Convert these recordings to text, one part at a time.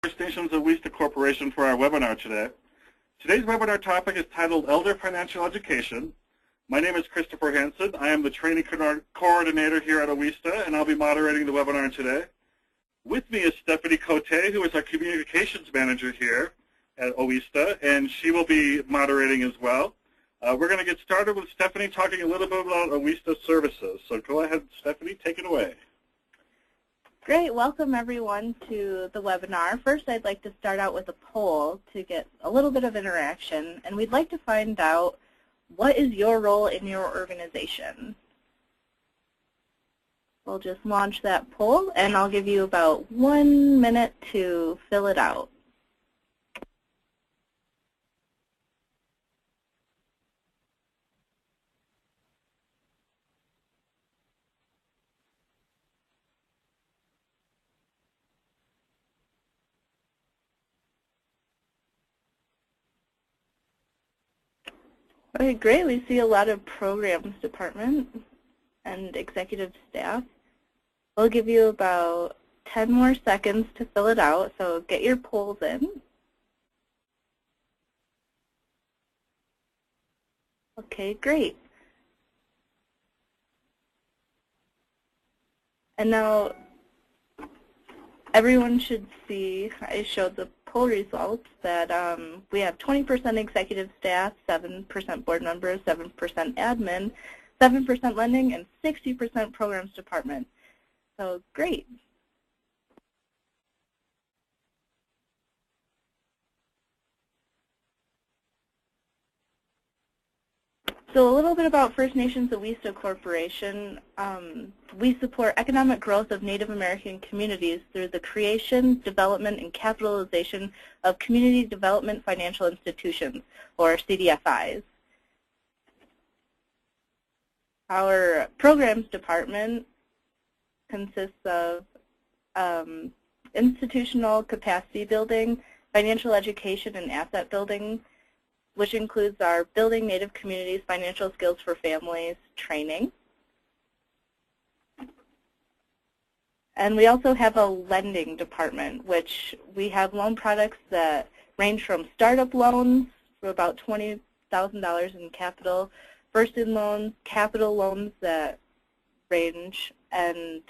First Nations Awista Corporation for our webinar today. Today's webinar topic is titled Elder Financial Education. My name is Christopher Hansen. I am the training coordinator here at Awista, and I'll be moderating the webinar today. With me is Stephanie Cote, who is our communications manager here at Awista, and she will be moderating as well. We're going to get started with Stephanie talking a little bit about Awista services. So go ahead, Stephanie, take it away. Great. Welcome, everyone, to the webinar. First, I'd like to start out with a poll to get a little bit of interaction, and we'd like to find out what is your role in your organization. We'll just launch that poll, and I'll give you about 1 minute to fill it out. Okay, great. We see a lot of programs department and executive staff. We'll give you about 10 more seconds to fill it out, so get your polls in. Okay, great. And now everyone should see, I showed the poll results, that we have 20% executive staff, 7% board members, 7% admin, 7% lending, and 60% programs department. So great. So a little bit about First Nations Awista Corporation. We support economic growth of Native American communities through the creation, development, and capitalization of community development financial institutions, or CDFIs. Our programs department consists of institutional capacity building, financial education, and asset building, which includes our Building Native Communities Financial Skills for Families training. And we also have a lending department, which we have loan products that range from startup loans for about $20,000 in capital, first-in loans, capital loans that range, and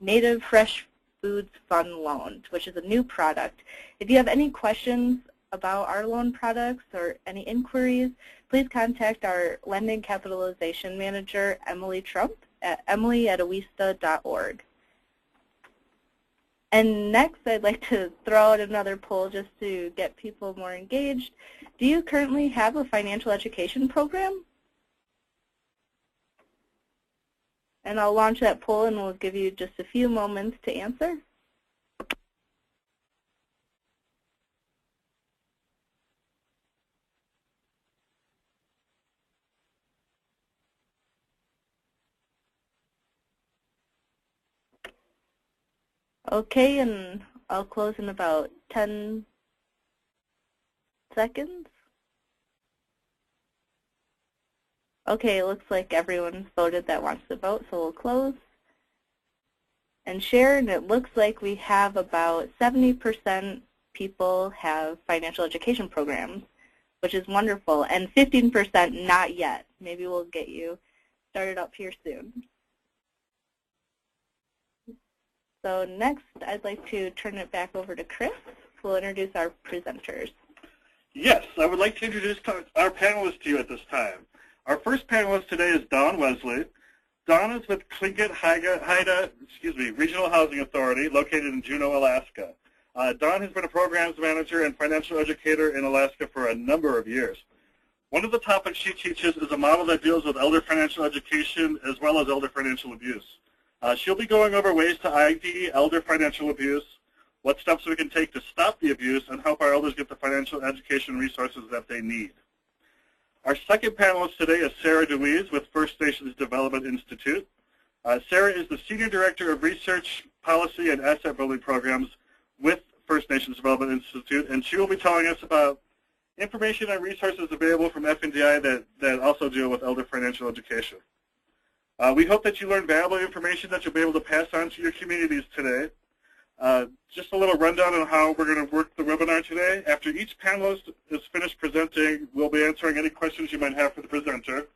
Native Fresh Foods Fund Loans, which is a new product. If you have any questions about our loan products or any inquiries, please contact our lending capitalization manager, Emily Trump, at emily@awista.org. And next, I'd like to throw out another poll just to get people more engaged. Do you currently have a financial education program? And I'll launch that poll, and we'll give you just a few moments to answer. Okay, and I'll close in about 10 seconds. Okay, it looks like everyone's voted that wants to vote, so we'll close and share, and it looks like we have about 70% people have financial education programs, which is wonderful, and 15% not yet. Maybe we'll get you started up here soon. So next, I'd like to turn it back over to Chris, who will introduce our presenters. Yes, I would like to introduce our panelists to you at this time. Our first panelist today is Dawn Wesley. Dawn is with Tlingit Haida Regional Housing Authority, located in Juneau, Alaska. Dawn has been a programs manager and financial educator in Alaska for a number of years. One of the topics she teaches is a model that deals with elder financial education as well as elder financial abuse. She'll be going over ways to ID elder financial abuse, what steps we can take to stop the abuse, and help our elders get the financial education resources that they need. Our second panelist today is Sarah DeWeese with First Nations Development Institute. Sarah is the Senior Director of Research, Policy, and Asset Building Programs with First Nations Development Institute, and she will be telling us about information and resources available from FNDI that also deal with elder financial education. We hope that you learned valuable information that you'll be able to pass on to your communities today. Just a little rundown on how we're going to work the webinar today. After each panelist is finished presenting, we'll be answering any questions you might have for the presenter.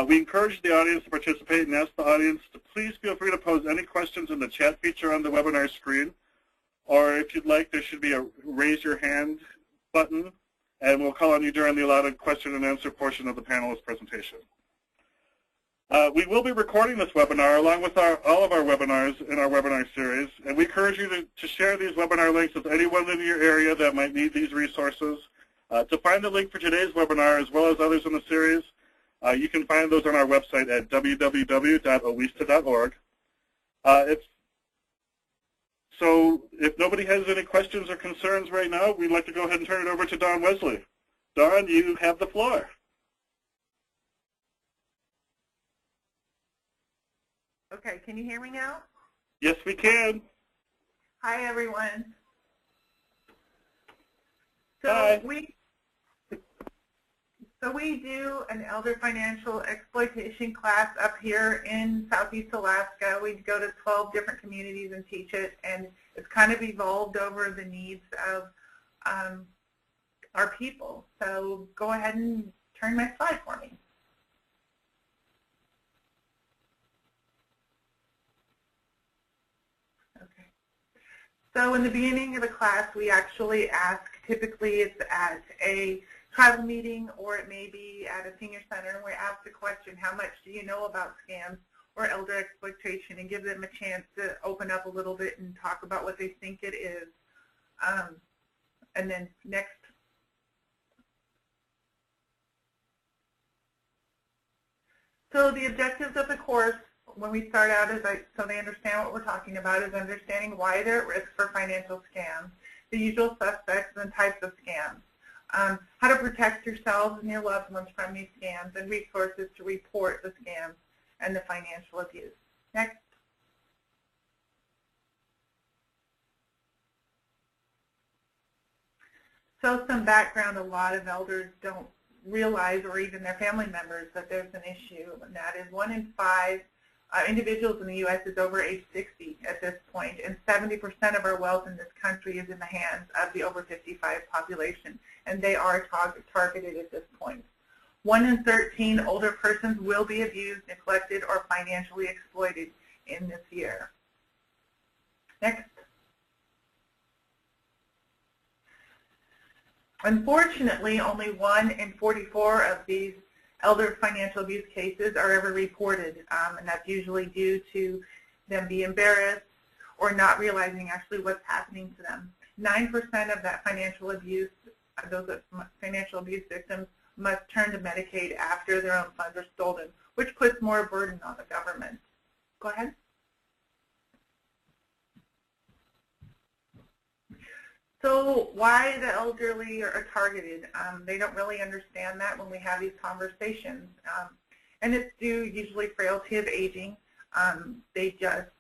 We encourage the audience to participate and ask the audience to please feel free to pose any questions in the chat feature on the webinar screen. Or if you'd like, there should be a raise your hand button, and we'll call on you during the allotted question and answer portion of the panelist presentation. We will be recording this webinar along with all of our webinars in our webinar series, and we encourage you to share these webinar links with anyone in your area that might need these resources. To find the link for today's webinar as well as others in the series, you can find those on our website at www.owista.org. If nobody has any questions or concerns right now, we'd like to go ahead and turn it over to Dawn Wesley. Dawn, you have the floor. Okay, can you hear me now? Yes, we can. Hi, everyone. Hi. So we do an elder financial exploitation class up here in Southeast Alaska. We go to 12 different communities and teach it, and it's kind of evolved over the needs of our people. So go ahead and turn my slide for me. Okay. So in the beginning of the class, we actually ask, typically it's at a tribal meeting, or it may be at a senior center, and we ask the question, how much do you know about scams or elder exploitation, and give them a chance to open up a little bit and talk about what they think it is. And then next. So the objectives of the course, when we start out, so they understand what we're talking about, is understanding why they're at risk for financial scams, the usual suspects and types of scams. How to protect yourselves and your loved ones from these scams, and resources to report the scams and the financial abuse. Next. So some background, a lot of elders don't realize, or even their family members, that there's an issue, and that is 1 in 5 individuals in the U.S. is over age 60 at this point, and 70% of our wealth in this country is in the hands of the over 55 population, and they are targeted at this point. 1 in 13 older persons will be abused, neglected, or financially exploited in this year. Next. Unfortunately, only 1 in 44 of these elder financial abuse cases are ever reported, and that's usually due to them being embarrassed or not realizing actually what's happening to them. 9% of that financial abuse, those financial abuse victims, must turn to Medicaid after their own funds are stolen, which puts more burden on the government. Go ahead. So why the elderly are targeted? They don't really understand that when we have these conversations. And it's due usually frailty of aging. They're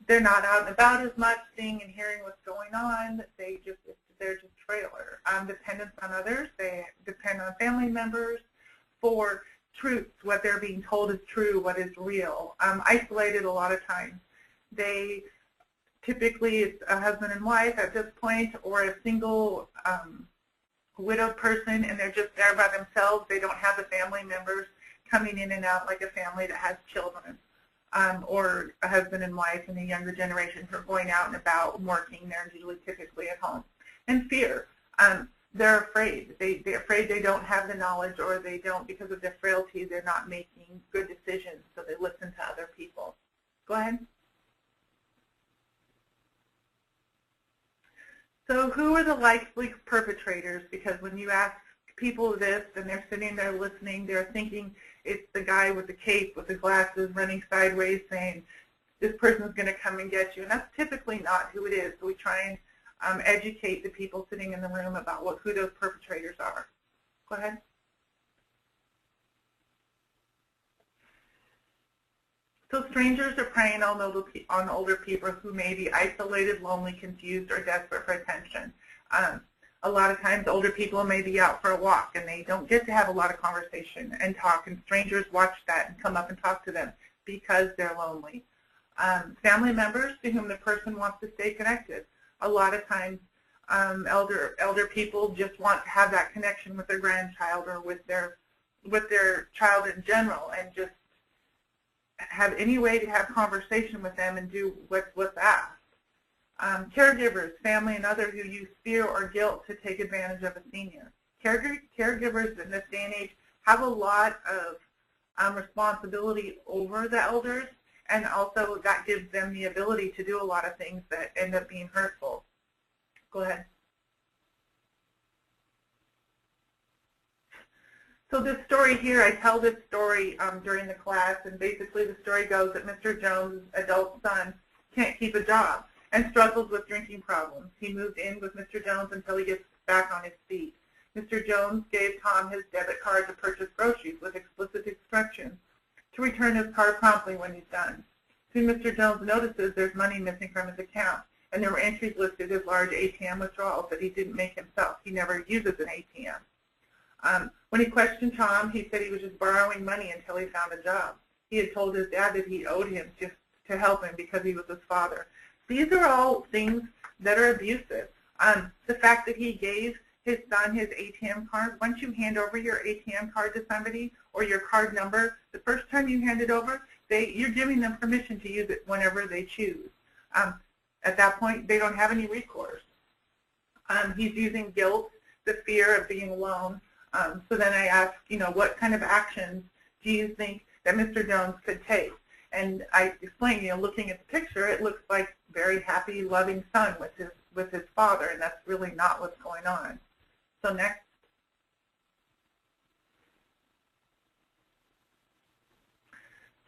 not out and about as much, seeing and hearing what's going on. They're just frailer. Dependence on others. They depend on family members for truths, what they're being told is true, what is real. Isolated a lot of times. They typically it's a husband and wife at this point, or a single widowed person, and they're just there by themselves. They don't have the family members coming in and out like a family that has children, or a husband and wife in the younger generation who are going out and about working. They're usually typically at home. And fear. They're afraid. They're afraid they don't have the knowledge, or they don't, because of their frailty, they're not making good decisions, so they listen to other people. Go ahead. So who are the likely perpetrators? Because when you ask people this and they're sitting there listening, they're thinking it's the guy with the cape, with the glasses, running sideways, saying, this person's going to come and get you. And that's typically not who it is. So we try and educate the people sitting in the room about who those perpetrators are. Go ahead. So strangers are preying on older people who may be isolated, lonely, confused, or desperate for attention. A lot of times older people may be out for a walk and they don't get to have a lot of conversation and talk, and strangers watch that and come up and talk to them because they're lonely. family members to whom the person wants to stay connected. A lot of times, elder people just want to have that connection with their grandchild or with their child in general, and just have any way to have conversation with them and do what's asked. Caregivers, family and others who use fear or guilt to take advantage of a senior. Caregivers in this day and age have a lot of responsibility over the elders, and also that gives them the ability to do a lot of things that end up being hurtful. Go ahead. So this story here, I tell this story during the class, and basically the story goes that Mr. Jones' adult son can't keep a job and struggles with drinking problems. He moved in with Mr. Jones until he gets back on his feet. Mr. Jones gave Tom his debit card to purchase groceries with explicit instructions to return his card promptly when he's done. Soon Mr. Jones notices there's money missing from his account, and there were entries listed as large ATM withdrawals that he didn't make himself. He never uses an ATM. When he questioned Tom, he said he was just borrowing money until he found a job. He had told his dad that he owed him just to help him because he was his father. These are all things that are abusive. The fact that he gave his son his ATM card, once you hand over your ATM card to somebody or your card number, the first time you hand it over, you're giving them permission to use it whenever they choose. At that point, they don't have any recourse. He's using guilt, the fear of being alone. So then I asked, what kind of actions do you think that Mr. Jones could take? And I explained, looking at the picture, it looks like very happy, loving son with his father, and that's really not what's going on. So next.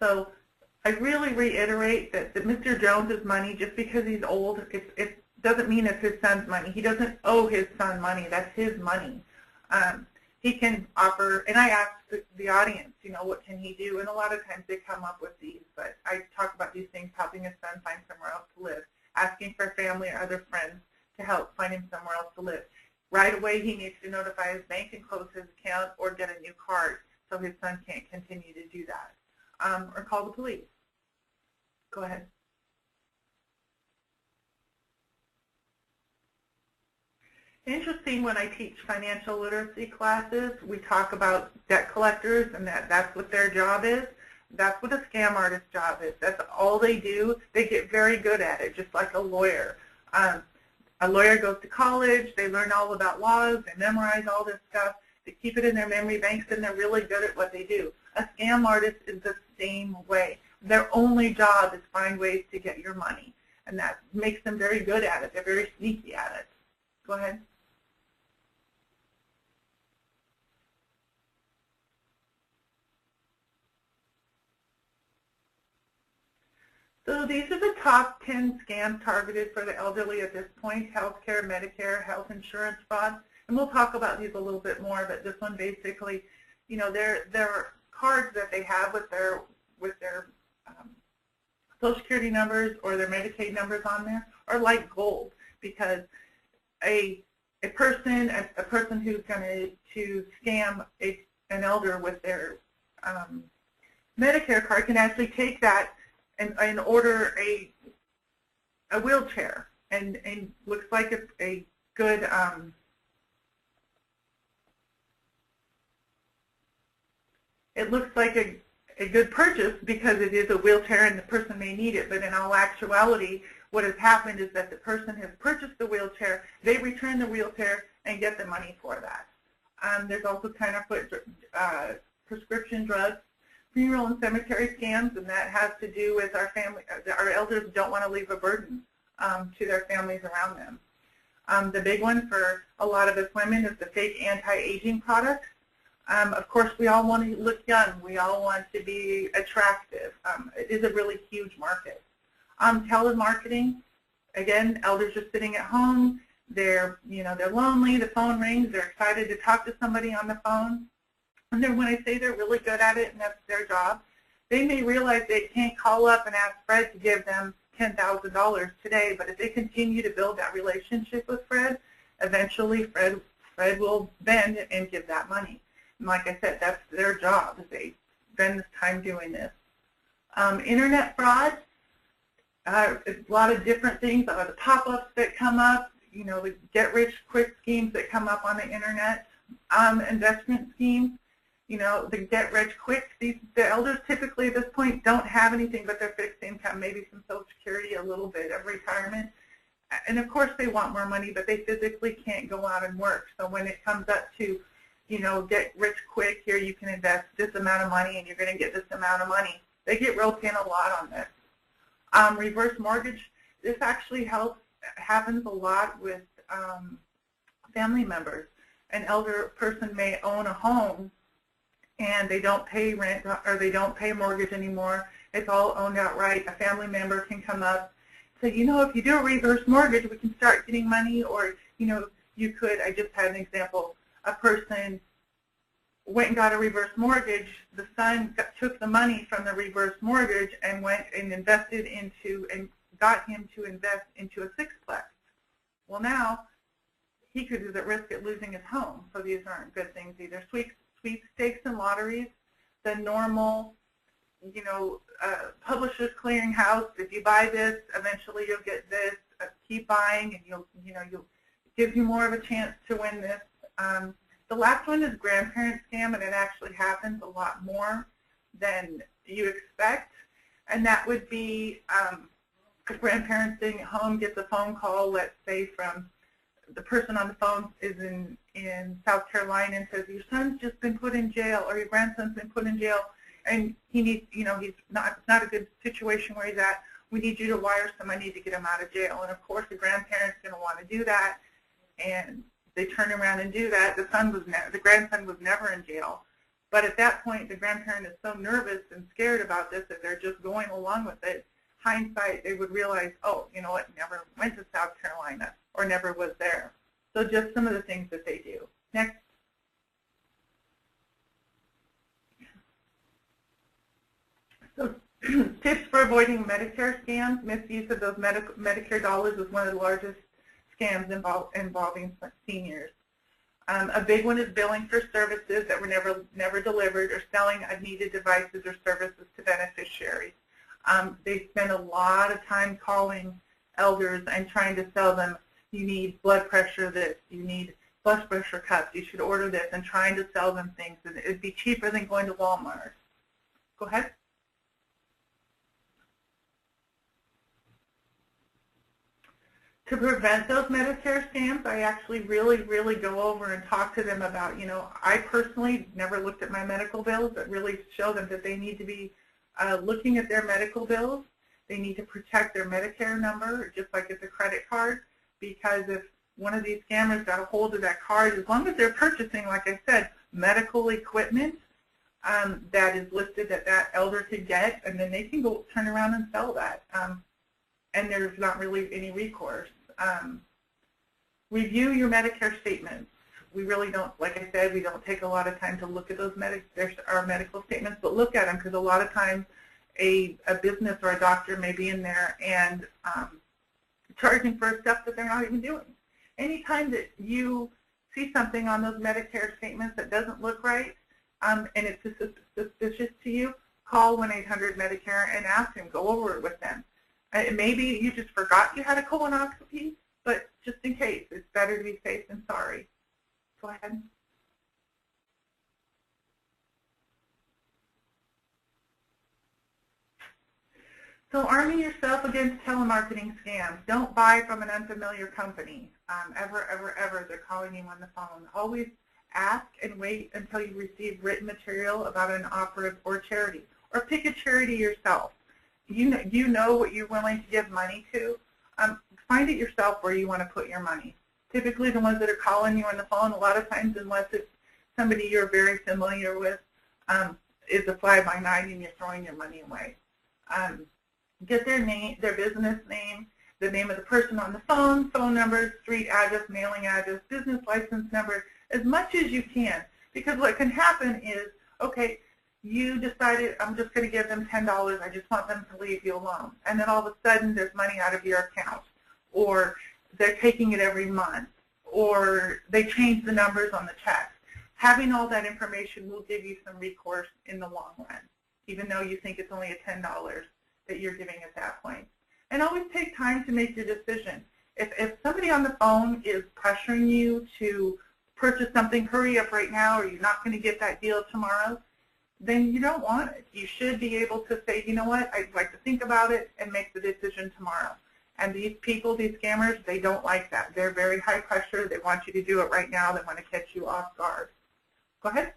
So I really reiterate that Mr. Jones's money, just because he's old, it doesn't mean it's his son's money. He doesn't owe his son money. That's his money. He can offer, and I asked the audience, what can he do? And a lot of times they come up with these, but I talk about these things, helping his son find somewhere else to live, asking for family or other friends to help find him somewhere else to live. Right away, he needs to notify his bank and close his account or get a new card so his son can't continue to do that. Or call the police. Go ahead. Interesting, when I teach financial literacy classes, we talk about debt collectors and that's what their job is. That's what a scam artist's job is. That's all they do. They get very good at it, just like a lawyer. A lawyer goes to college, they learn all about laws, they memorize all this stuff, they keep it in their memory banks, and they're really good at what they do. A scam artist is the same way. Their only job is find ways to get your money, and that makes them very good at it. They're very sneaky at it. Go ahead. So these are the top 10 scams targeted for the elderly at this point: healthcare, Medicare, health insurance fraud. And we'll talk about these a little bit more, but this one basically, their cards that they have with their Social Security numbers or their Medicaid numbers on there are like gold, because a person who's going to scam an elder with their Medicare card can actually take that and order a wheelchair, and looks like a good it looks like a good purchase because it is a wheelchair and the person may need it. But in all actuality, what has happened is that the person has purchased the wheelchair, they return the wheelchair and get the money for that. There's also counterfeit prescription drugs, funeral and cemetery scams, and that has to do with our family. Our elders don't want to leave a burden to their families around them. The big one for a lot of us women is the fake anti-aging products. Of course, we all want to look young. We all want to be attractive. It is a really huge market. Telemarketing, again, elders are sitting at home. They're lonely. The phone rings. They're excited to talk to somebody on the phone. And then when I say they're really good at it and that's their job, they may realize they can't call up and ask Fred to give them $10,000 today, but if they continue to build that relationship with Fred, eventually Fred will bend and give that money. And like I said, that's their job. They spend this time doing this. Internet fraud, a lot of different things, the pop-ups that come up, you know, the get-rich-quick schemes that come up on the internet, investment schemes, you know, the get-rich-quick. The elders typically at this point don't have anything but their fixed income, maybe some Social Security, a little bit of retirement. And of course they want more money, but they physically can't go out and work. So when it comes up to, you know, get rich quick, here you can invest this amount of money and you're going to get this amount of money, they get roped in a lot on this. Reverse mortgage, this actually happens a lot with family members. An elder person may own a home and they don't pay rent or they don't pay mortgage anymore. It's all owned outright. A family member can come up and say, you know, if you do a reverse mortgage, we can start getting money. Or, you know, you could, I just had an example, a person went and got a reverse mortgage. The son took the money from the reverse mortgage and went and invested into, and got him to invest into a sixplex. Well, now he is at risk at losing his home. So these aren't good things either. Sweepstakes and lotteries, the normal, you know, Publishers Clearinghouse. If you buy this, eventually you'll get this. Keep buying, and you'll give you more of a chance to win this. The last one is grandparent scam, and it actually happens a lot more than you expect. And that would be a grandparent sitting at home gets a phone call, let's say from the person on the phone is in South Carolina, and says, your son's just been put in jail, or your grandson's been put in jail, and he needs, you know, it's not a good situation where he's at. We need you to wire some money to get him out of jail. And of course, the grandparent's going to want to do that, and they turn around and do that. The grandson was never in jail, but at that point, the grandparent is so nervous and scared about this that they're just going along with it. Hindsight, they would realize, oh, you know what, never went to South Carolina or never was there. So just some of the things that they do. Next. So tips for avoiding Medicare scams. Misuse of those Medicare dollars is one of the largest scams involving seniors. A big one is billing for services that were never delivered, or selling unneeded devices or services to beneficiaries. They spend a lot of time calling elders and trying to sell them, you need blood pressure this, you need blood pressure cups, you should order this, and trying to sell them things. And it would be cheaper than going to Walmart. Go ahead. To prevent those Medicare scams, I actually really go over and talk to them about, you know, I personally never looked at my medical bills, but really show them that they need to be looking at their medical bills. They need to protect their Medicare number, just like it's a credit card, because if one of these scammers got a hold of that card, as long as they're purchasing, like I said, medical equipment that is listed that elder could get, and then they can go turn around and sell that. And there's not really any recourse. Review your Medicare statements. We really don't, like I said, we don't take a lot of time to look at those our medical statements, but look at them, because a lot of times a business or a doctor may be in there and charging for stuff that they're not even doing. Anytime that you see something on those Medicare statements that doesn't look right and it's suspicious to you, call 1-800-MEDICARE and ask them, go over it with them. Maybe you just forgot you had a colonoscopy, but just in case, it's better to be safe than sorry. Go ahead. So arming yourself against telemarketing scams. Don't buy from an unfamiliar company. Ever. They're calling you on the phone. Always ask and wait until you receive written material about an offer or charity. Or pick a charity yourself. You know what you're willing to give money to. Find it yourself where you want to put your money. Typically the ones that are calling you on the phone, a lot of times, unless it's somebody you're very familiar with, is a fly-by-night and you're throwing your money away. Get their name, their business name, the name of the person on the phone, phone number, street address, mailing address, business license number, as much as you can. Because what can happen is, okay, you decided, I'm just going to give them $10, I just want them to leave you alone. And then all of a sudden there's money out of your account, or they're taking it every month, or they change the numbers on the check. Having all that information will give you some recourse in the long run, even though you think it's only a $10 that you're giving at that point. and always take time to make your decision. If somebody on the phone is pressuring you to purchase something, hurry up right now, or you're not going to get that deal tomorrow, then you don't want it. You should be able to say, you know what, I'd like to think about it and make the decision tomorrow. And these people, these scammers, they don't like that. They're very high pressure. They want you to do it right now. They want to catch you off guard. Go ahead.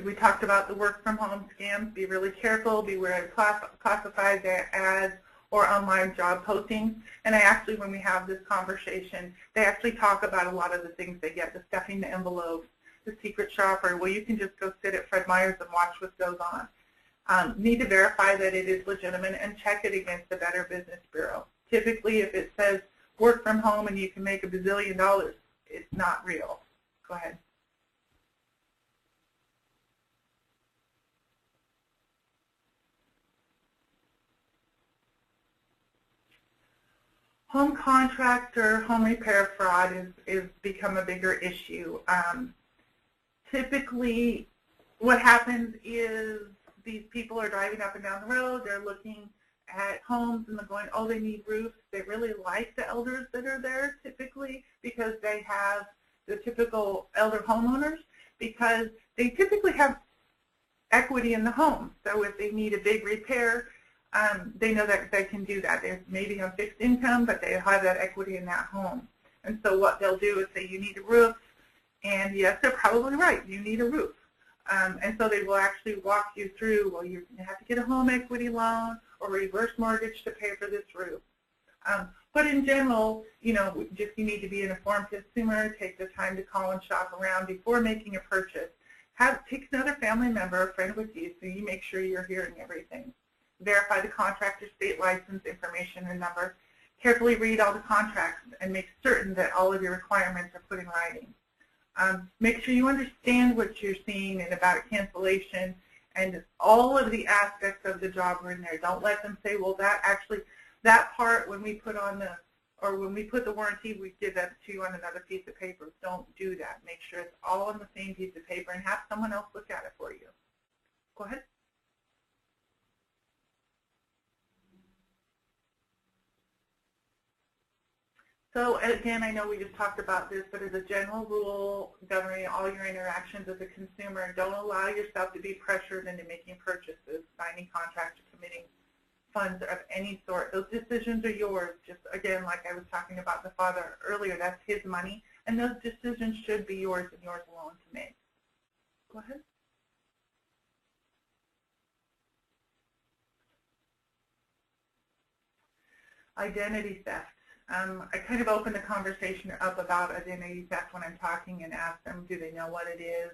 We talked about the work from home scams. Be really careful. Beware of classified ads or online job postings. And I actually, when we have this conversation, they actually talk about a lot of the things they get, the stuffing the envelopes, the secret shopper. Well, you can just go sit at Fred Meyer's and watch what goes on. Need to verify that it is legitimate and check it against the Better Business Bureau. Typically, if it says work from home and you can make $1 bazillion, it's not real. Go ahead. Home contractor, home repair fraud is become a bigger issue. Typically, what happens is these people are driving up and down the road, they're looking at homes and they're going, oh, they need roofs. They really like the elders that are there typically because they have the typical elder homeowners because they typically have equity in the home. So if they need a big repair, they know that they can do that. They're maybe on fixed income, but they have that equity in that home. And so what they'll do is say, you need a roof, and yes, they're probably right, you need a roof. And so they will actually walk you through, well, you have to get a home equity loan or reverse mortgage to pay for this roof. But in general, you know, just you need to be an informed consumer, take the time to call and shop around before making a purchase. Take another family member or friend with you so you make sure you're hearing everything. Verify the contractor's state license information and number. Carefully read all the contracts and make certain that all of your requirements are put in writing. Make sure you understand what you're seeing and about cancellation and all of the aspects of the job are in there. Don't let them say, well, that part when we put on when we put the warranty, we give that to you on another piece of paper. Don't do that. Make sure it's all on the same piece of paper and have someone else look at it for you. Go ahead. So again, I know we just talked about this, but as a general rule governing all your interactions as a consumer, don't allow yourself to be pressured into making purchases, signing contracts, or committing funds of any sort. Those decisions are yours. Just again, like I was talking about the father earlier, that's his money, and those decisions should be yours and yours alone to make. Go ahead. Identity theft. I kind of opened the conversation up about identity theft when I'm talking and ask them, do they know what it is?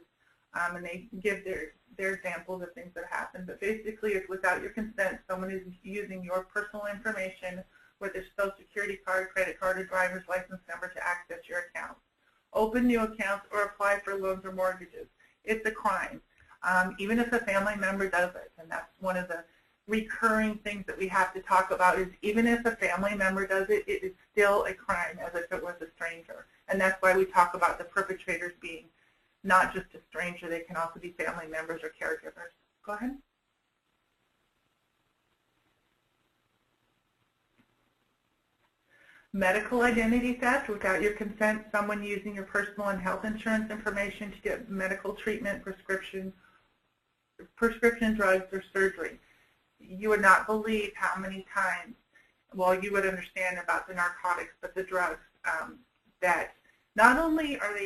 And they give their examples of things that happen. But basically, it's without your consent, someone is using your personal information, whether it's Social Security card, credit card, or driver's license number to access your account. Open new accounts or apply for loans or mortgages. It's a crime, even if a family member does it. And that's one of the recurring things that we have to talk about is even if a family member does it, it is still a crime as if it was a stranger. And that's why we talk about the perpetrators being not just a stranger, they can also be family members or caregivers. Go ahead. Medical identity theft, without your consent, someone using your personal and health insurance information to get medical treatment, prescription drugs, or surgery. You would not believe how many times, well, you would understand about the narcotics, but the drugs, that not only are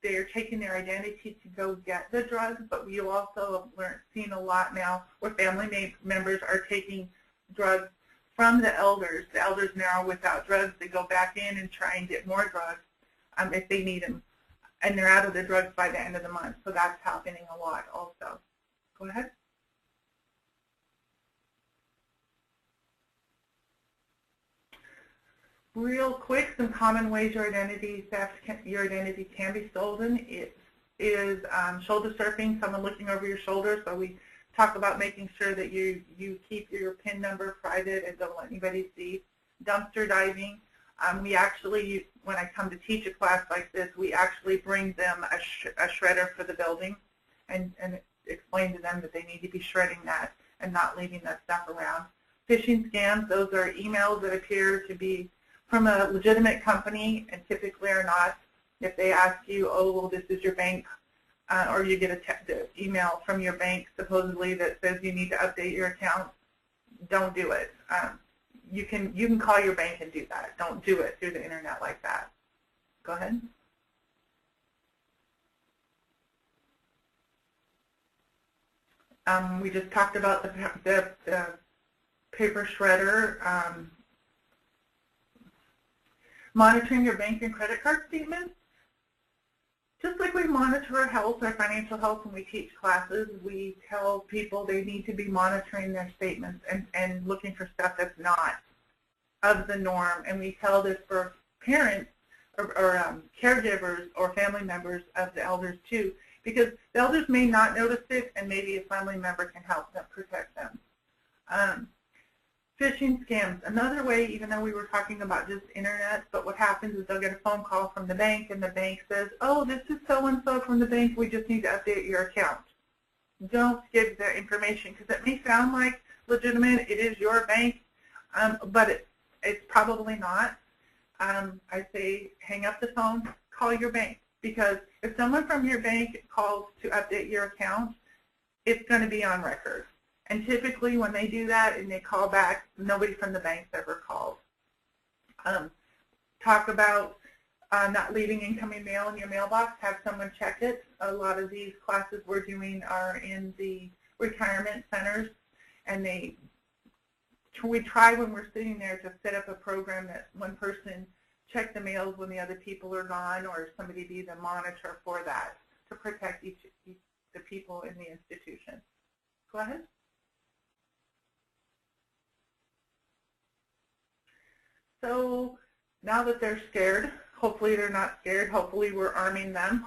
they're taking their identity to go get the drugs, but you also have seen a lot now where family members are taking drugs from the elders. The elders now without drugs, they go back in and try and get more drugs if they need them, and they're out of the drugs by the end of the month. So that's happening a lot also. Go ahead. Real quick, some common ways your identity can be stolen. It is shoulder surfing, someone looking over your shoulder. So we talk about making sure that you keep your PIN number private and don't let anybody see. Dumpster diving. We actually, when I come to teach a class like this, we actually bring them a shredder for the building, and explain to them that they need to be shredding that and not leaving that stuff around. Phishing scams, those are emails that appear to be from a legitimate company and typically are not. If they ask you, oh, well, this is your bank, or you get an email from your bank supposedly that says you need to update your account, don't do it. You can call your bank and do that. Don't do it through the internet like that. Go ahead. We just talked about the paper shredder. Monitoring your bank and credit card statements. Just like we monitor our health, our financial health, when we teach classes, we tell people they need to be monitoring their statements and looking for stuff that's not of the norm. And we tell this for parents or caregivers or family members of the elders too, because the elders may not notice it and maybe a family member can help them protect them. Phishing scams, another way, even though we were talking about just internet, but what happens is they'll get a phone call from the bank and the bank says, oh, this is so-and-so from the bank, we just need to update your account. Don't give their information because it may sound like legitimate, it is your bank, but it's probably not. I say hang up the phone, call your bank, because if someone from your bank calls to update your account, it's going to be on record. And typically when they do that and they call back, nobody from the bank's ever called. Talk about not leaving incoming mail in your mailbox, have someone check it. A lot of these classes we're doing are in the retirement centers, and we try when we're sitting there to set up a program that one person check the mails when the other people are gone, or somebody be the monitor for that to protect the people in the institution. Go ahead. So now that they're scared, hopefully they're not scared, hopefully we're arming them.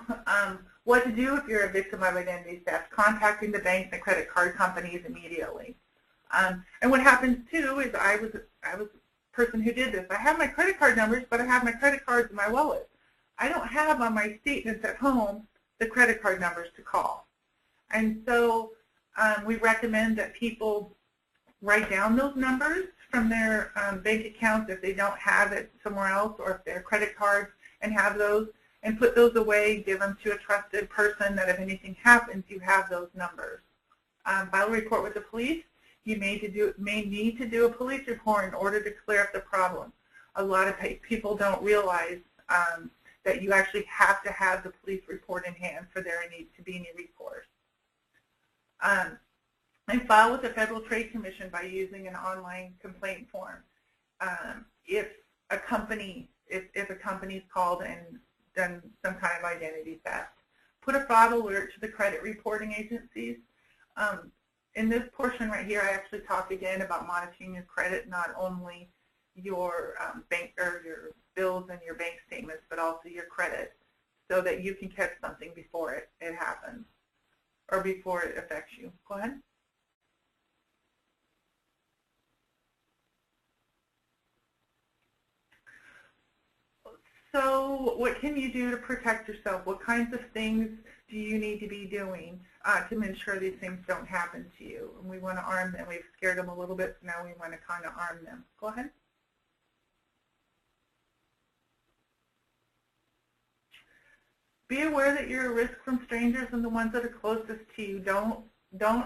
What to do if you're a victim of identity theft? Contacting the banks and credit card companies immediately. And what happens too is I was a person who did this. I have my credit card numbers, but I have my credit cards in my wallet. I don't have on my statements at home the credit card numbers to call. And so we recommend that people write down those numbers from their bank accounts if they don't have it somewhere else, or if they're credit cards, and have those and put those away, give them to a trusted person that if anything happens, you have those numbers. File a report with the police. You may need to do a police report in order to clear up the problem. A lot of people don't realize that you actually have to have the police report in hand for there to be any recourse. And file with the Federal Trade Commission by using an online complaint form. If a company's called and done some kind of identity theft, put a fraud alert to the credit reporting agencies. In this portion right here, I actually talk again about monitoring your credit, not only your bank or your bills and your bank statements, but also your credit, so that you can catch something before it happens or before it affects you. Go ahead. So what can you do to protect yourself? What kinds of things do you need to be doing to ensure these things don't happen to you? And we want to arm them. We've scared them a little bit, so now we want to kind of arm them. Go ahead. Be aware that you're a risk from strangers and the ones that are closest to you. Don't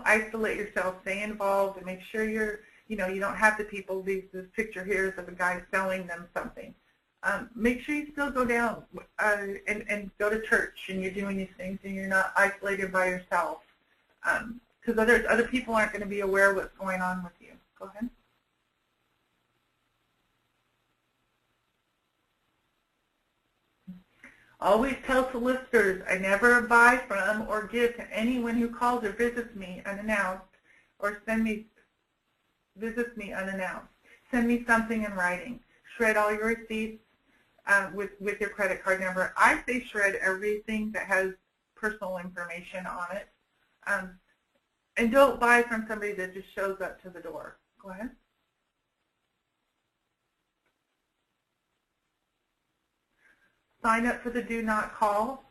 isolate yourself. Stay involved and make sure you don't have the people. This picture here is of a guy selling them something. Make sure you still go down and go to church and you're doing these things and you're not isolated by yourself, because other people aren't going to be aware of what's going on with you. Go ahead. Always tell solicitors, I never buy from or give to anyone who calls or visits me unannounced or visits me unannounced. Send me something in writing. Shred all your receipts with your credit card number. I say shred everything that has personal information on it. And don't buy from somebody that just shows up to the door. Go ahead. Sign up for the Do Not Call.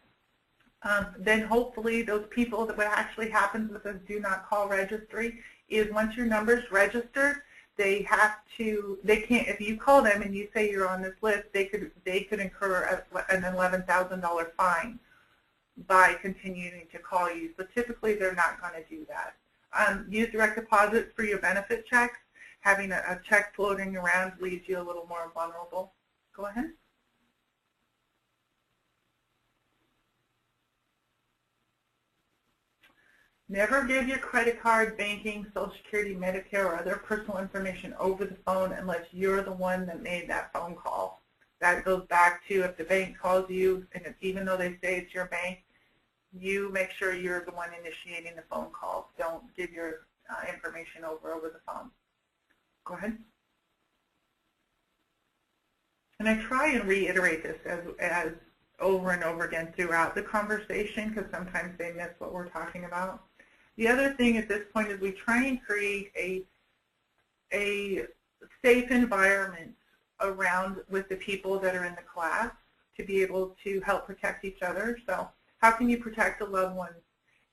Then hopefully those people, that what actually happens with a do not call registry is once your number's registered, they can't, if you call them and you say you're on this list, they could incur an $11,000 fine by continuing to call you. So typically they're not going to do that. Use direct deposits for your benefit checks. Having a check floating around leaves you a little more vulnerable. Go ahead. Never give your credit card, banking, Social Security, Medicare, or other personal information over the phone unless you're the one that made that phone call. That goes back to if the bank calls you, and even though they say it's your bank, you make sure you're the one initiating the phone call. Don't give your information over the phone. Go ahead. And I try and reiterate this as over and over again throughout the conversation because sometimes they miss what we're talking about. The other thing at this point is we try and create a safe environment around with the people that are in the class to be able to help protect each other. So how can you protect a loved one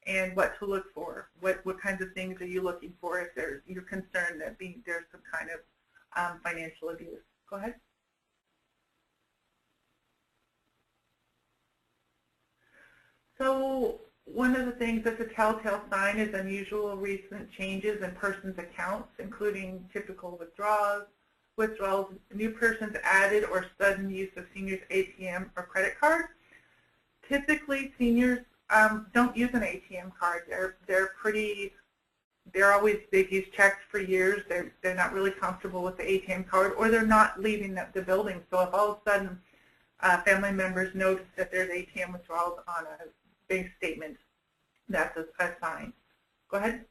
and what to look for? What kinds of things are you looking for if you're concerned that there's some kind of financial abuse? Go ahead. So one of the things that's a telltale sign is unusual recent changes in person's accounts, including typical withdrawals, new persons added, or sudden use of seniors' ATM or credit card. Typically, seniors don't use an ATM card. They've used checks for years. They're not really comfortable with the ATM card, or they're not leaving the building. So if all of a sudden family members notice that there's ATM withdrawals on a bank statement, that's a sign. Go ahead.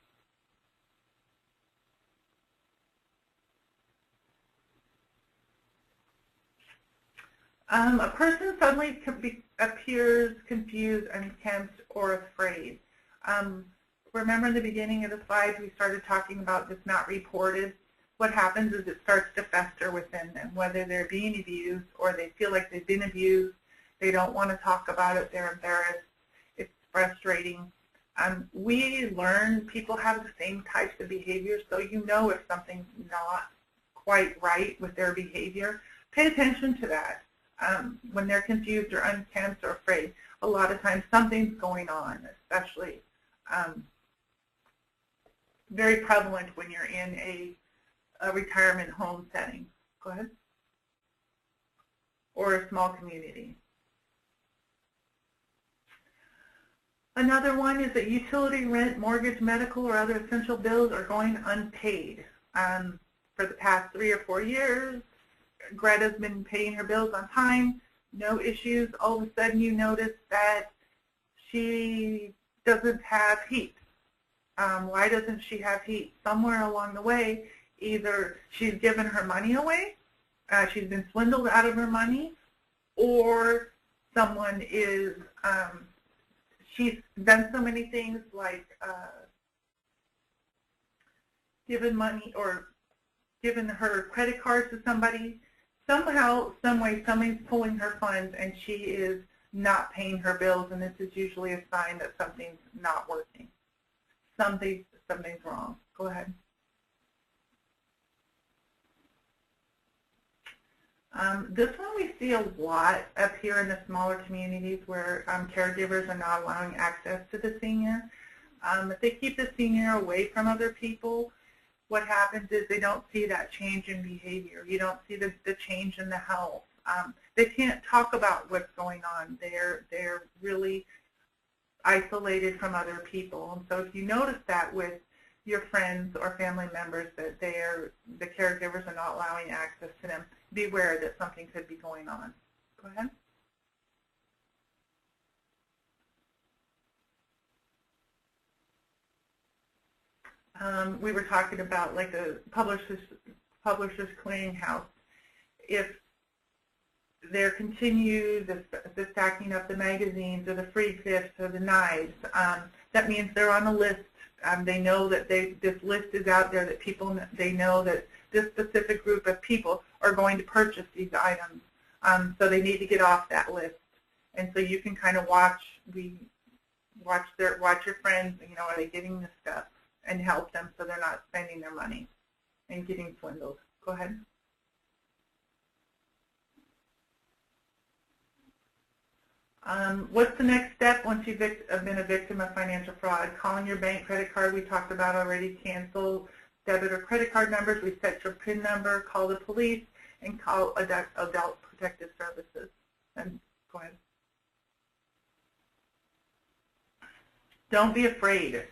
A person suddenly appears confused, unkempt, or afraid. Remember in the beginning of the slides we started talking about this not reported. What happens is it starts to fester within them, whether they're being abused or they feel like they've been abused. They don't want to talk about it. They're embarrassed. It's frustrating. We learn people have the same types of behavior, so you know if something's not quite right with their behavior. Pay attention to that. When they're confused or unkempt or afraid, a lot of times something's going on, especially very prevalent when you're in a retirement home setting. Go ahead. Or a small community. Another one is that utility, rent, mortgage, medical, or other essential bills are going unpaid. For the past 3 or 4 years, Greta's been paying her bills on time, no issues. All of a sudden you notice that she doesn't have heat. Why doesn't she have heat? Somewhere along the way, either she's given her money away, she's been swindled out of her money, or someone is, she's done so many things like given money or given her credit cards to somebody. Somehow, some way, somebody's pulling her funds and she is not paying her bills, and this is usually a sign that something's not working. Something's wrong. Go ahead. This one we see a lot up here in the smaller communities where caregivers are not allowing access to the senior. If they keep the senior away from other people, what happens is they don't see that change in behavior. You don't see the change in the health. They can't talk about what's going on. They're really isolated from other people. And so if you notice that with your friends or family members that the caregivers are not allowing access to them, beware that something could be going on. Go ahead. We were talking about like a publisher's clearinghouse. If there continue the stacking up the magazines or the free gifts or the knives, that means they're on a list. They know that this list is out there, that they know that this specific group of people are going to purchase these items. So they need to get off that list. And so you can kind of watch we watch your friends, you know, are they getting this stuff, and help them so they're not spending their money and getting swindled. Go ahead. What's the next step once you've been a victim of financial fraud? Calling your bank, credit card, we talked about already, cancel debit or credit card numbers, reset your PIN number, call the police, and call Adult Protective Services. And go ahead. Don't be afraid.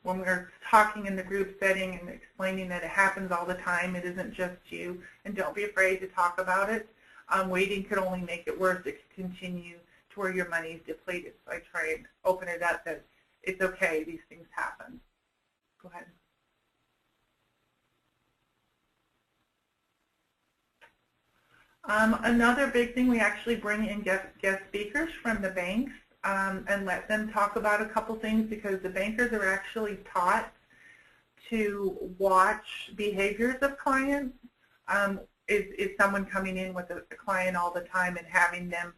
When we're talking in the group setting and explaining that it happens all the time, it isn't just you, and don't be afraid to talk about it. Waiting could only make it worse. It could continue to where your money is depleted. So I try and open it up that it's okay, these things happen. Go ahead. Another big thing, we actually bring in guest speakers from the banks and let them talk about a couple things, because the bankers are actually taught to watch behaviors of clients. Is someone coming in with a client all the time and having them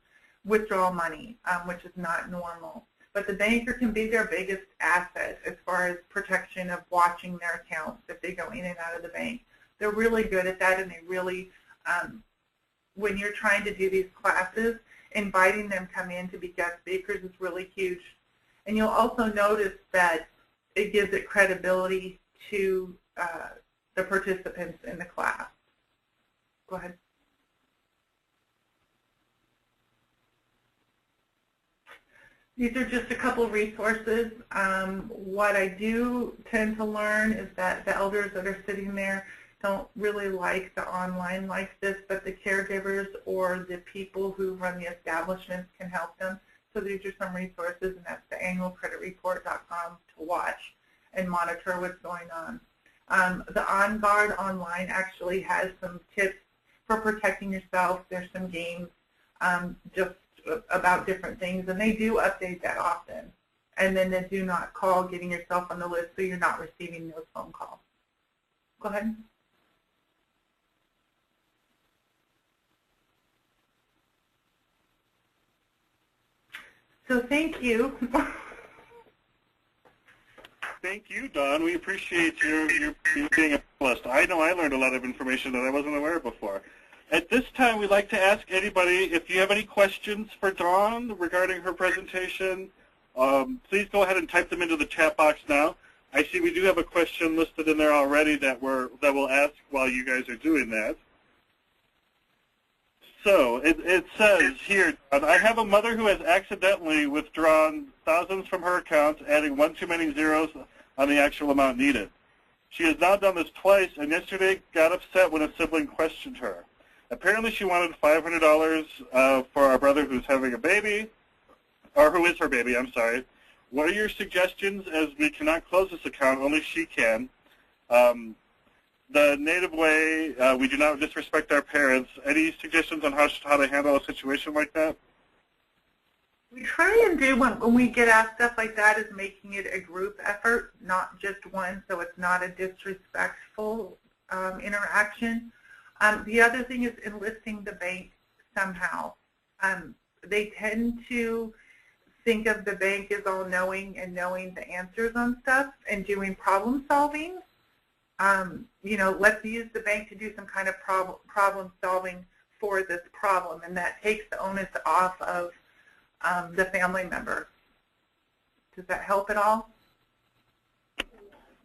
withdraw money, which is not normal. But the banker can be their biggest asset as far as protection of watching their accounts if they go in and out of the bank. They're really good at that, and they really, when you're trying to do these classes, inviting them come in to be guest speakers is really huge. And you'll also notice that it gives it credibility to the participants in the class. Go ahead. These are just a couple resources. What I do tend to learn is that the elders that are sitting there don't really like the online like this, but the caregivers or the people who run the establishments can help them. So these are some resources, and that's the annualcreditreport.com to watch and monitor what's going on. The On Guard online actually has some tips for protecting yourself. There's some games just about different things, and they do update that often. And then the do not call, getting yourself on the list so you're not receiving those phone calls. Go ahead. So thank you. Thank you, Dawn. We appreciate you being a panelist. I know I learned a lot of information that I wasn't aware of before. At this time, we'd like to ask anybody, if you have any questions for Dawn regarding her presentation, please go ahead and type them into the chat box now. I see we do have a question listed in there already that we'll ask while you guys are doing that. So it says here, I have a mother who has accidentally withdrawn thousands from her account, adding one too many zeros on the actual amount needed. She has now done this twice, and yesterday got upset when a sibling questioned her. Apparently she wanted $500 for our brother who's having a baby, or who is her baby, I'm sorry. What are your suggestions, as we cannot close this account, only she can? The native way, we do not disrespect our parents. Any suggestions on how to handle a situation like that? We try and do, when we get asked stuff like that, is making it a group effort, not just one, so it's not a disrespectful interaction. The other thing is enlisting the bank somehow. They tend to think of the bank as all-knowing and knowing the answers on stuff and doing problem solving. You know, let's use the bank to do some kind of problem solving for this problem, and that takes the onus off of the family member. Does that help at all?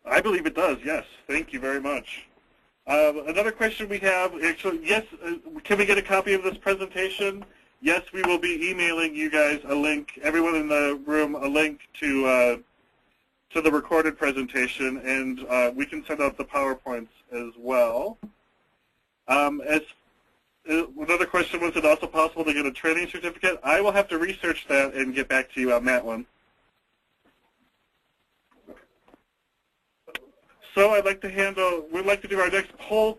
I believe it does, yes. Thank you very much. Another question we have, actually, yes, can we get a copy of this presentation? Yes, we will be emailing you guys a link, everyone in the room, a link to the recorded presentation, and we can send out the PowerPoints as well. Another question, was it also possible to get a training certificate? I will have to research that and get back to you on that one. So we'd like to do our next poll.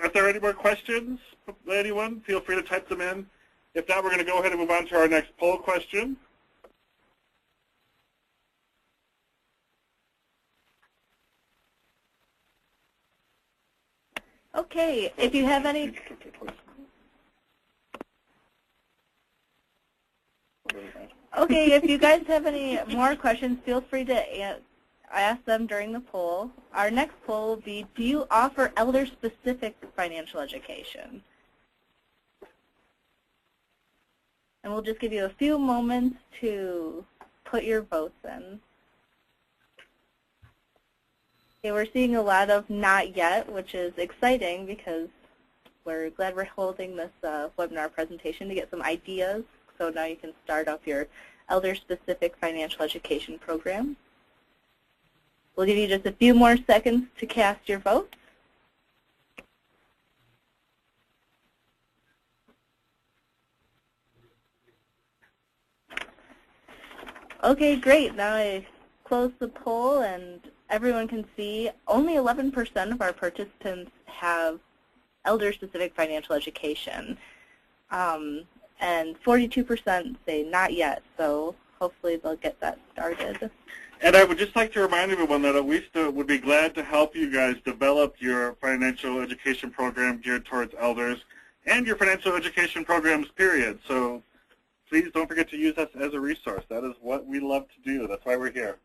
Are there any more questions? Anyone? Feel free to type them in. If not, we're going to go ahead and move on to our next poll question. Okay, if you have any... Okay, if you guys have any more questions, feel free to ask them during the poll. Our next poll will be, do you offer elder-specific financial education? And we'll just give you a few moments to put your votes in. Okay, we're seeing a lot of not yet, which is exciting because we're glad we're holding this webinar presentation to get some ideas. So now you can start off your elder-specific financial education program. We'll give you just a few more seconds to cast your votes. Okay, great. Now I close the poll and everyone can see only 11% of our participants have elder-specific financial education. And 42% say not yet, so hopefully they'll get that started. And I would just like to remind everyone that WISTA would be glad to help you guys develop your financial education program geared towards elders and your financial education programs, period. So please don't forget to use us as a resource. That is what we love to do. That's why we're here.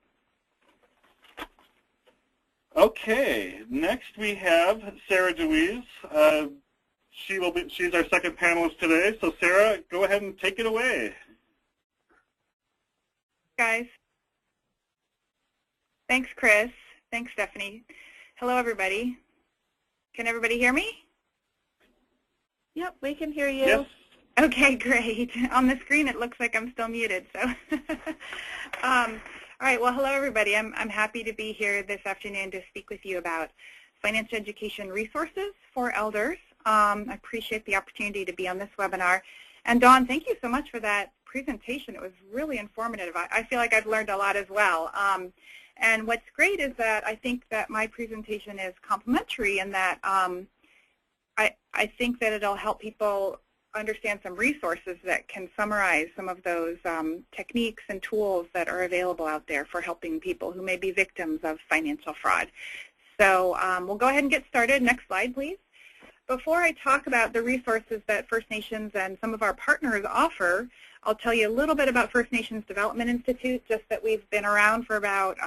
Okay, next we have Sarah Deweese. She's our second panelist today. So Sarah, go ahead and take it away. Guys. Thanks, Chris. Thanks, Stephanie. Hello, everybody. Can everybody hear me? Yep, we can hear you. Yes. Okay, great. On the screen, it looks like I'm still muted. So, all right. Well, hello, everybody. I'm happy to be here this afternoon to speak with you about financial education resources for elders. I appreciate the opportunity to be on this webinar. And Dawn, thank you so much for that presentation. It was really informative. I feel like I've learned a lot as well. And what's great is that I think that my presentation is complementary in that I think that it'll help people understand some resources that can summarize some of those techniques and tools that are available out there for helping people who may be victims of financial fraud. So we'll go ahead and get started. Next slide, please. Before I talk about the resources that First Nations and some of our partners offer, I'll tell you a little bit about First Nations Development Institute, just that we've been around for about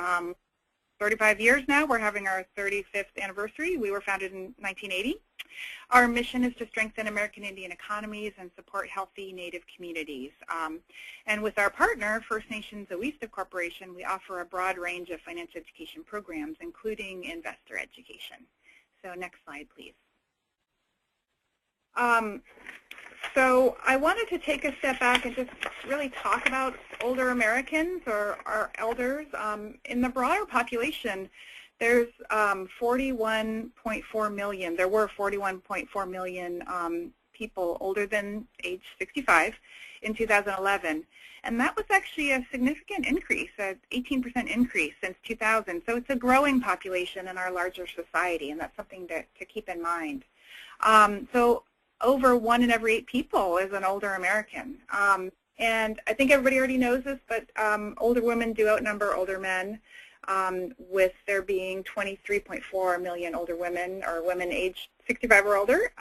35 years now. We're having our 35th anniversary. We were founded in 1980. Our mission is to strengthen American Indian economies and support healthy Native communities. And with our partner, First Nations Owista Corporation, we offer a broad range of financial education programs, including investor education. So next slide, please. So I wanted to take a step back and just really talk about older Americans or our elders. In the broader population, there's 41.4 million. There were 41.4 million people older than age 65 in 2011. And that was actually a significant increase, an 18% increase since 2000. So it's a growing population in our larger society, and that's something to keep in mind. So over 1 in every 8 people is an older American. And I think everybody already knows this, but older women do outnumber older men, with there being 23.4 million older women or women aged 65 or older.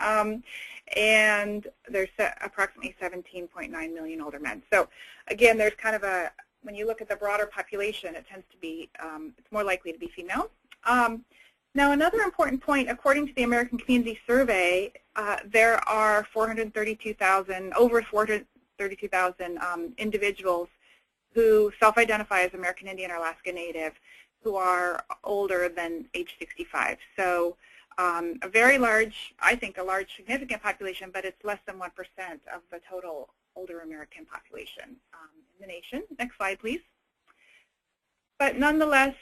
And there's approximately 17.9 million older men. So again, there's kind of a, when you look at the broader population, it tends to be, it's more likely to be female. Now, another important point, according to the American Community Survey, there are over 432,000 individuals who self-identify as American Indian or Alaska Native who are older than age 65. So a very large, I think a large significant population, but it's less than 1% of the total older American population in the nation. Next slide, please. But nonetheless,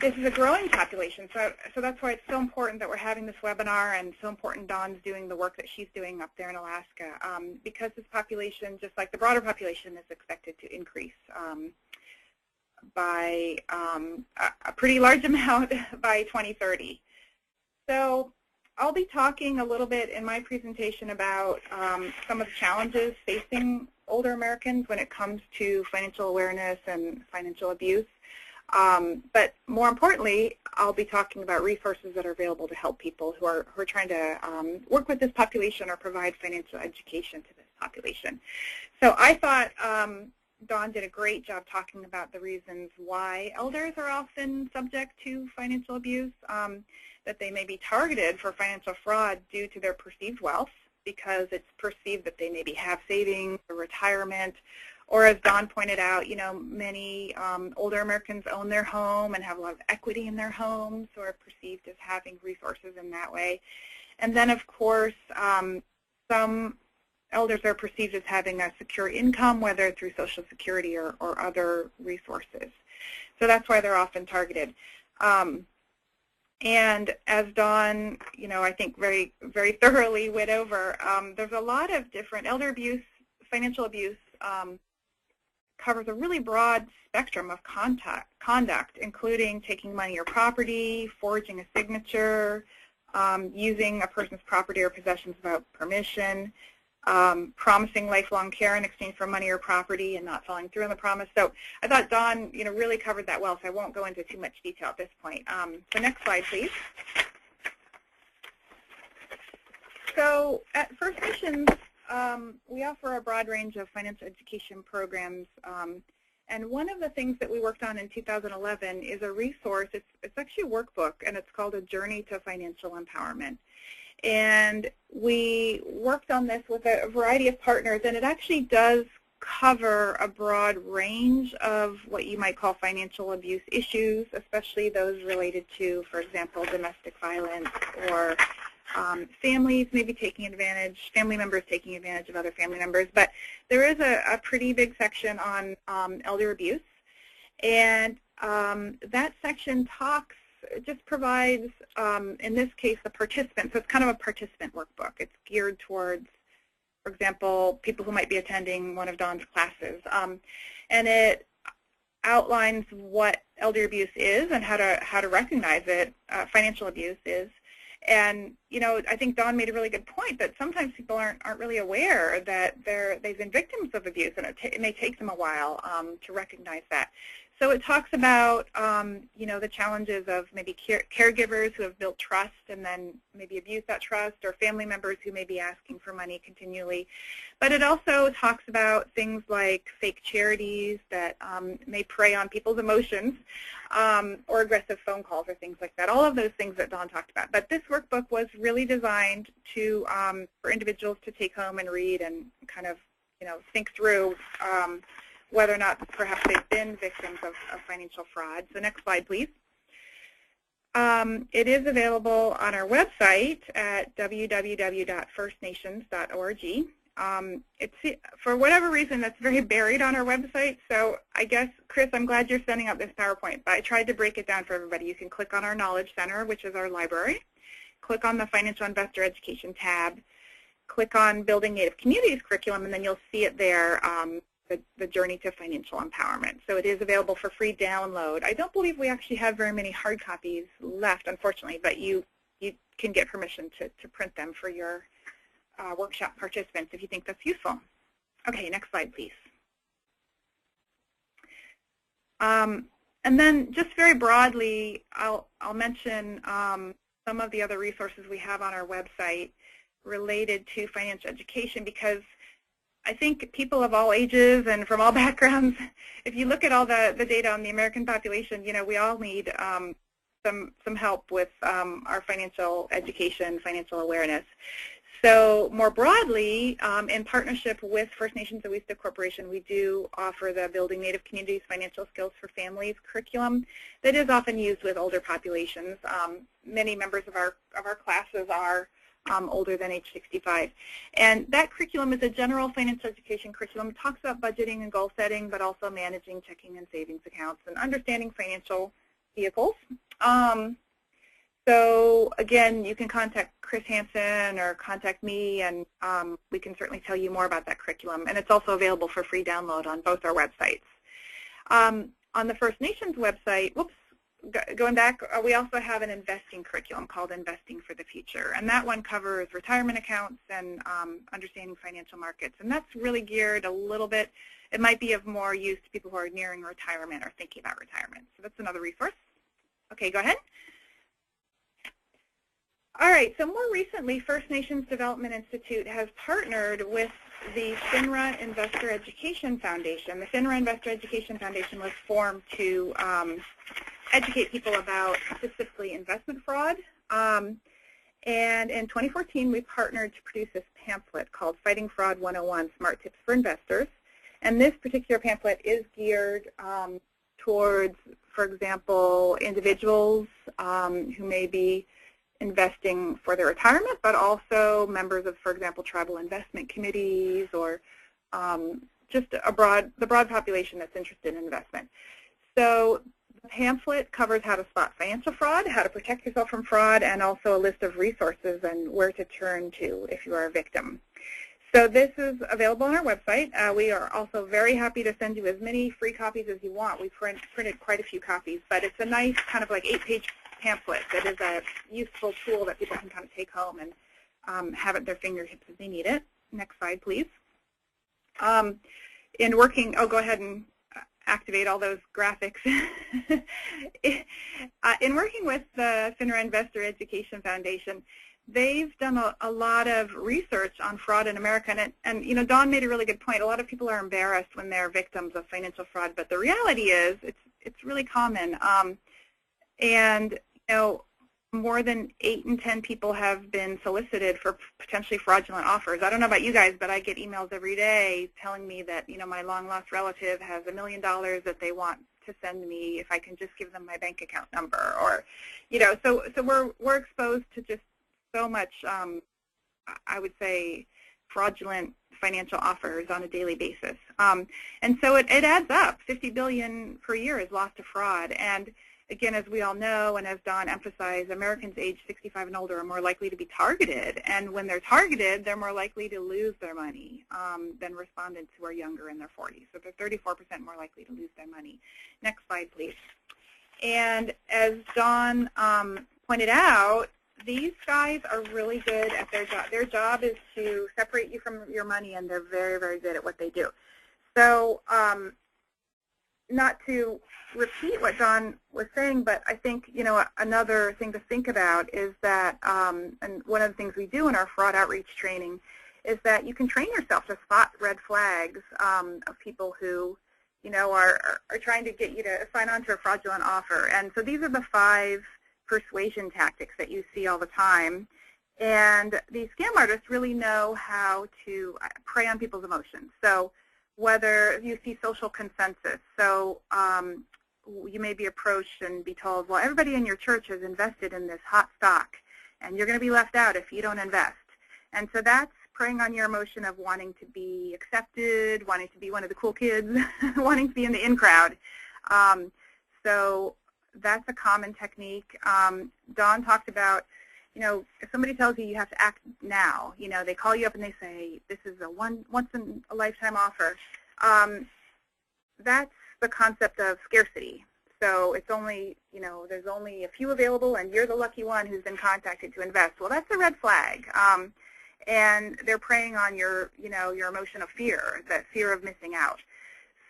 this is a growing population, so that's why it's so important that we're having this webinar, and so important Dawn's doing the work that she's doing up there in Alaska, because this population, just like the broader population, is expected to increase by a pretty large amount by 2030. So I'll be talking a little bit in my presentation about some of the challenges facing older Americans when it comes to financial awareness and financial abuse. But more importantly, I'll be talking about resources that are available to help people who are trying to work with this population or provide financial education to this population. So I thought Dawn did a great job talking about the reasons why elders are often subject to financial abuse, that they may be targeted for financial fraud due to their perceived wealth because it's perceived that they maybe have savings or retirement, or as Dawn pointed out, many older Americans own their home and have a lot of equity in their homes, or are perceived as having resources in that way. And then, of course, some elders are perceived as having a secure income, whether through Social Security or other resources. So that's why they're often targeted. And as Dawn, I think very, very thoroughly went over, there's a lot of different elder abuse, financial abuse covers a really broad spectrum of conduct, including taking money or property, forging a signature, using a person's property or possessions without permission, promising lifelong care in exchange for money or property and not following through on the promise. So I thought Dawn, really covered that well, so I won't go into too much detail at this point. So next slide, please. So at First Nations, we offer a broad range of financial education programs, and one of the things that we worked on in 2011 is a resource. It's actually a workbook, and it's called A Journey to Financial Empowerment. And we worked on this with a variety of partners, and it actually does cover a broad range of what you might call financial abuse issues, especially those related to, for example, domestic violence or families maybe taking advantage, family members taking advantage of other family members. But there is a pretty big section on elder abuse, and that section just provides, in this case, the participant. So it's kind of a participant workbook. It's geared towards, for example, people who might be attending one of Dawn's classes. And it outlines what elder abuse is and how to recognize it, financial abuse is. And, I think Dawn made a really good point that sometimes people aren't really aware that they've been victims of abuse, and it may take them a while to recognize that. So it talks about, the challenges of maybe caregivers who have built trust and then maybe abuse that trust, or family members who may be asking for money continually. But it also talks about things like fake charities that may prey on people's emotions, or aggressive phone calls or things like that. All of those things that Dawn talked about. But this workbook was really designed for individuals to take home and read and kind of, think through whether or not perhaps they've been victims of financial fraud. So next slide, please. It is available on our website at www.firstnations.org. For whatever reason, that's very buried on our website. So I guess, Chris, I'm glad you're sending out this PowerPoint, but I tried to break it down for everybody. You can click on our Knowledge Center, which is our library. Click on the Financial Investor Education tab. Click on Building Native Communities curriculum, and then you'll see it there, the Journey to Financial Empowerment. So it is available for free download. I don't believe we actually have very many hard copies left, unfortunately, but you can get permission to print them for your workshop participants if you think that's useful. Okay, next slide, please. And then just very broadly, I'll mention some of the other resources we have on our website related to financial education, because I think people of all ages and from all backgrounds, if you look at all the data on the American population, we all need some help with our financial education, financial awareness. So more broadly, in partnership with First Nations Awista Corporation, we do offer the Building Native Communities Financial Skills for Families curriculum that is often used with older populations. Many members of our classes are older than age 65. And that curriculum is a general financial education curriculum. It talks about budgeting and goal setting, but also managing checking and savings accounts and understanding financial vehicles. So again, you can contact Chris Hansen or contact me, and we can certainly tell you more about that curriculum. And it's also available for free download on both our websites. On the First Nations website, going back, we also have an investing curriculum called Investing for the Future. And that one covers retirement accounts and understanding financial markets. And that's really geared a little bit, it might be of more use to people who are nearing retirement or thinking about retirement. So that's another resource. Okay, go ahead. All right, so more recently, First Nations Development Institute has partnered with the FINRA Investor Education Foundation. The FINRA Investor Education Foundation was formed to educate people about specifically investment fraud. And in 2014, we partnered to produce this pamphlet called Fighting Fraud 101, Smart Tips for Investors. And this particular pamphlet is geared towards, for example, individuals who may be investing for their retirement, but also members of, for example, tribal investment committees or just the broad population that's interested in investment. So the pamphlet covers how to spot financial fraud, how to protect yourself from fraud, and also a list of resources and where to turn to if you are a victim. So this is available on our website. We are also very happy to send you as many free copies as you want. We printed quite a few copies, but it's a nice kind of like 8-page pamphlet that is a useful tool that people can kind of take home and have at their fingertips if they need it. Next slide, please. In working, go ahead and activate all those graphics. In working with the FINRA Investor Education Foundation, they've done a lot of research on fraud in America, and you know, Dawn made a really good point. A lot of people are embarrassed when they're victims of financial fraud, but the reality is it's really common. And you know, more than 8 in 10 people have been solicited for potentially fraudulent offers. I don't know about you guys, but I get emails every day telling me that, you know, my long-lost relative has $1 million that they want to send me if I can just give them my bank account number, or, you know, so we're exposed to just so much, I would say, fraudulent financial offers on a daily basis. And so it adds up. $50 billion per year is lost to fraud. And again, as we all know, and as Dawn emphasized, Americans aged 65 and older are more likely to be targeted. And when they're targeted, they're more likely to lose their money than respondents who are younger in their 40s. So they're 34% more likely to lose their money. Next slide, please. And as Dawn pointed out, these guys are really good at their job. Their job is to separate you from your money, and they're very, very good at what they do. So not to repeat what Dawn was saying, but I think, you know, another thing to think about is that, and one of the things we do in our fraud outreach training is that you can train yourself to spot red flags of people who, you know, are trying to get you to sign on to a fraudulent offer. And so these are the 5 persuasion tactics that you see all the time. And these scam artists really know how to prey on people's emotions. So whether you see social consensus, so you may be approached and be told, well, everybody in your church has invested in this hot stock, and you're going to be left out if you don't invest. And so that's preying on your emotion of wanting to be accepted, wanting to be one of the cool kids, wanting to be in the in crowd. So that's a common technique. Dawn talked about, you know, if somebody tells you you have to act now, you know, they call you up and they say, this is a once-in-a-lifetime offer. That's the concept of scarcity. So it's only, you know, there's only a few available, and you're the lucky one who's been contacted to invest. Well, that's a red flag. And they're preying on your, you know, your emotion of fear, that fear of missing out.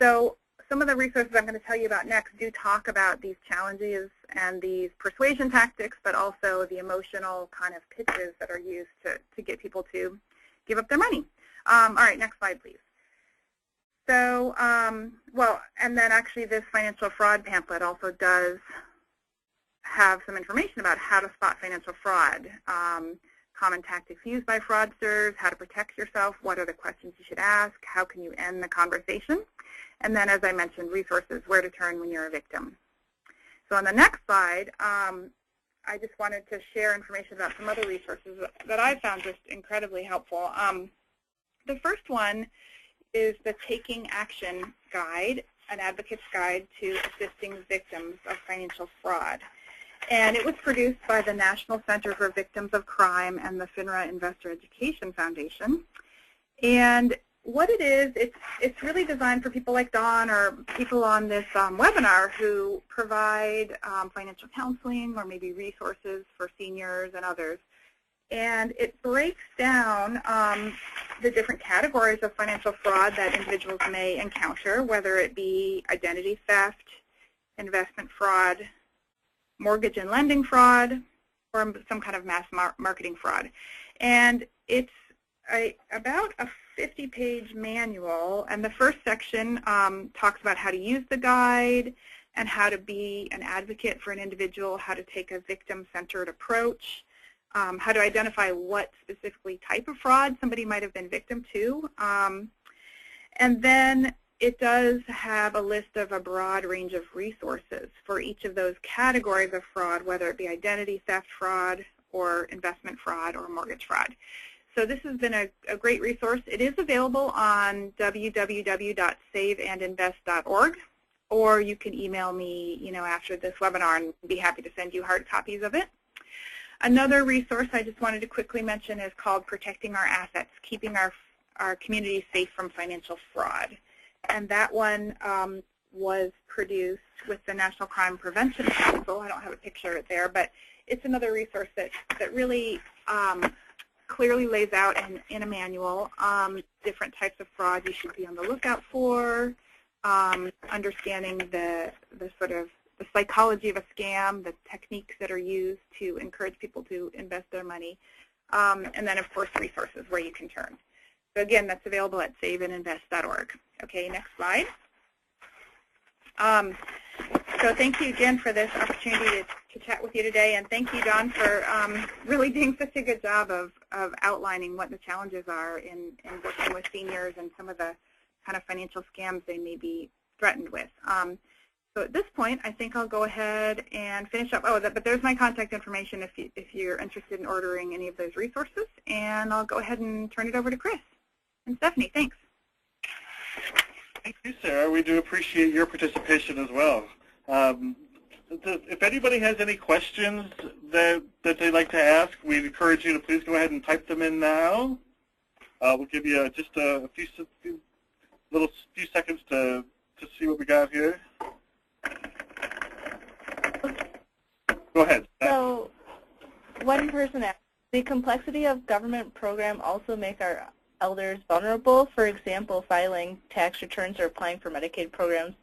So some of the resources I'm going to tell you about next do talk about these challenges and these persuasion tactics, but also the emotional kind of pitches that are used to get people to give up their money. All right, next slide, please. So, well, and then actually this financial fraud pamphlet also does have some information about how to spot financial fraud, common tactics used by fraudsters, how to protect yourself, what are the questions you should ask, how can you end the conversation, and then, as I mentioned, resources, where to turn when you're a victim. So on the next slide, I just wanted to share information about some other resources that I found just incredibly helpful. The first one is the Taking Action Guide, an advocate's guide to assisting victims of financial fraud. And it was produced by the National Center for Victims of Crime and the FINRA Investor Education Foundation. And what it is, it's really designed for people like Dawn or people on this webinar who provide financial counseling or maybe resources for seniors and others. And it breaks down the different categories of financial fraud that individuals may encounter, whether it be identity theft, investment fraud, mortgage and lending fraud, or some kind of mass marketing fraud. And it's about a 50-page manual, and the first section talks about how to use the guide and how to be an advocate for an individual, how to take a victim-centered approach, how to identify what specifically type of fraud somebody might have been victim to. And then it does have a list of a broad range of resources for each of those categories of fraud, whether it be identity theft fraud or investment fraud or mortgage fraud. So this has been a great resource. It is available on www.saveandinvest.org, or you can email me, after this webinar, and be happy to send you hard copies of it. Another resource I just wanted to quickly mention is called Protecting Our Assets, Keeping Our Community Safe from Financial Fraud. And that one was produced with the National Crime Prevention Council. I don't have a picture there, but it's another resource that really clearly lays out in a manual different types of fraud you should be on the lookout for, understanding the sort of the psychology of a scam, the techniques that are used to encourage people to invest their money, and then, of course, resources where you can turn. So again, that's available at saveandinvest.org. Okay, next slide. So thank you again for this opportunity to chat with you today, and thank you, Don, for really doing such a good job of outlining what the challenges are in working with seniors and some of the kind of financial scams they may be threatened with. So at this point, I think I'll go ahead and finish up. Oh, but there's my contact information if you're interested in ordering any of those resources, and I'll go ahead and turn it over to Chris. And Stephanie, thanks. Thank you, Sarah. We do appreciate your participation as well. If anybody has any questions that they'd like to ask, we'd encourage you to please go ahead and type them in now. We'll give you just a few seconds to see what we got here. Go ahead. So one person asked, the complexity of government program also make our elders vulnerable? For example, filing tax returns or applying for Medicaid programs,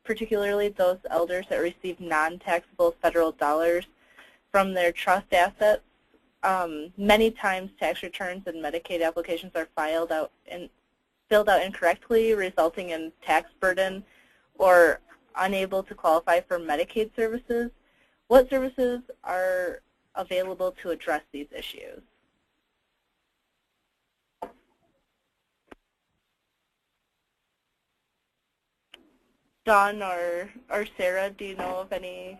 particularly those elders that receive non-taxable federal dollars from their trust assets. Many times tax returns and Medicaid applications are filled out incorrectly, resulting in tax burden or unable to qualify for Medicaid services. What services are available to address these issues? Dawn or Sarah, do you know of any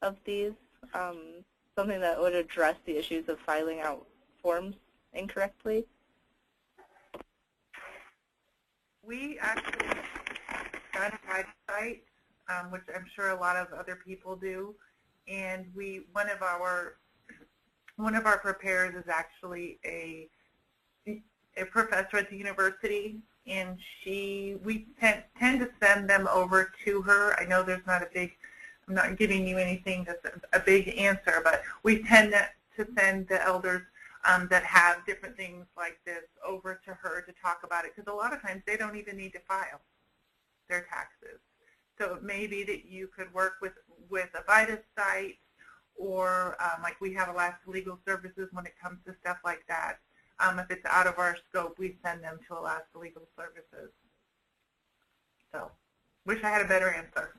of these? Something that would address the issues of filing out forms incorrectly? We actually got a website, which I'm sure a lot of other people do, and one of our preparers is actually a professor at the university, and we tend to send them over to her. I know there's not I'm not giving you anything that's a big answer, but we tend to send the elders that have different things like this over to her to talk about it, because a lot of times they don't even need to file their taxes. So it may be that you could work with a VITAS site, or like we have Alaska Legal Services when it comes to stuff like that. If it's out of our scope, we send them to Alaska Legal Services. So, wish I had a better answer.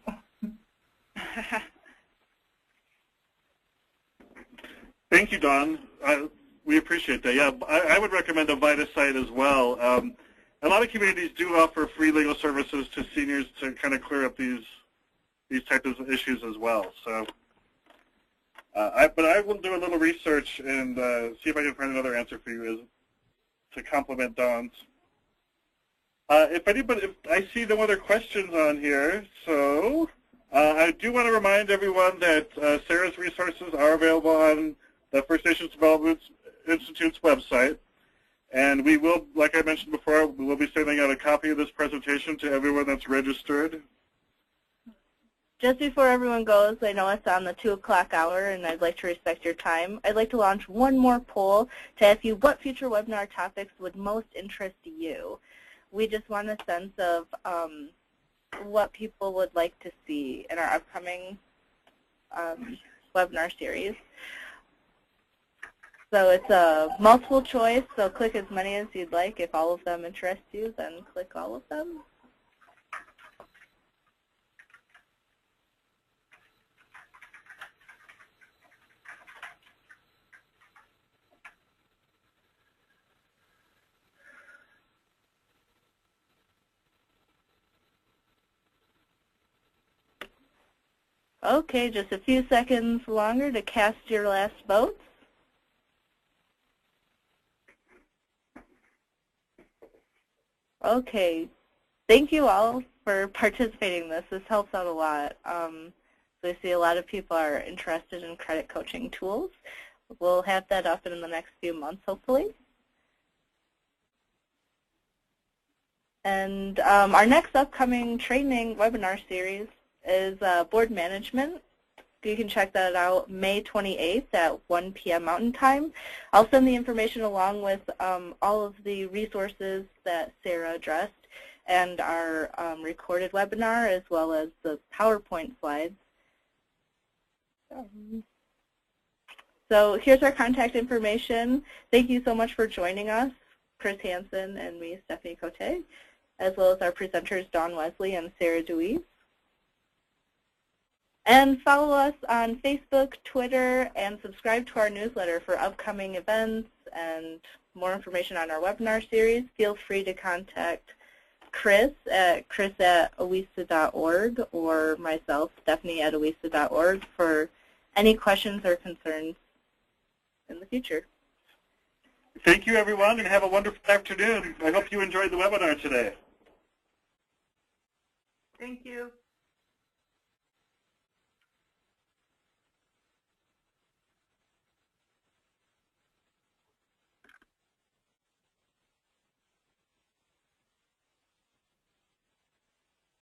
Thank you, Dawn. We appreciate that. Yeah, I would recommend a VITAS site as well. A lot of communities do offer free legal services to seniors to kind of clear up these types of issues as well. So, but I will do a little research and see if I can find another answer for you to complement Dawn's. If I see no other questions on here, so I do want to remind everyone that Sarah's resources are available on the First Nations Development Institute's website. And we will, like I mentioned before, we will be sending out a copy of this presentation to everyone that's registered. Just before everyone goes, I know it's on the 2 o'clock hour, and I'd like to respect your time. I'd like to launch one more poll to ask you what future webinar topics would most interest you. We just want a sense of what people would like to see in our upcoming webinar series. So it's a multiple choice, so click as many as you'd like. If all of them interest you, then click all of them. Okay, just a few seconds longer to cast your last votes. Okay, thank you all for participating in this. This helps out a lot. So I see a lot of people are interested in credit coaching tools. We'll have that up in the next few months, hopefully. And our next upcoming training webinar series is board management. You can check that out May 28th at 1 p.m. Mountain Time. I'll send the information along with all of the resources that Sarah addressed and our recorded webinar, as well as the PowerPoint slides. So here's our contact information. Thank you so much for joining us, Chris Hansen and me, Stephanie Cote, as well as our presenters, Dawn Wesley and Sarah Deweese. And follow us on Facebook, Twitter, and subscribe to our newsletter for upcoming events and more information on our webinar series. Feel free to contact Chris at chris@owesa.org or myself, Stephanie at owesa.org, for any questions or concerns in the future. Thank you, everyone, and have a wonderful afternoon. I hope you enjoyed the webinar today. Thank you.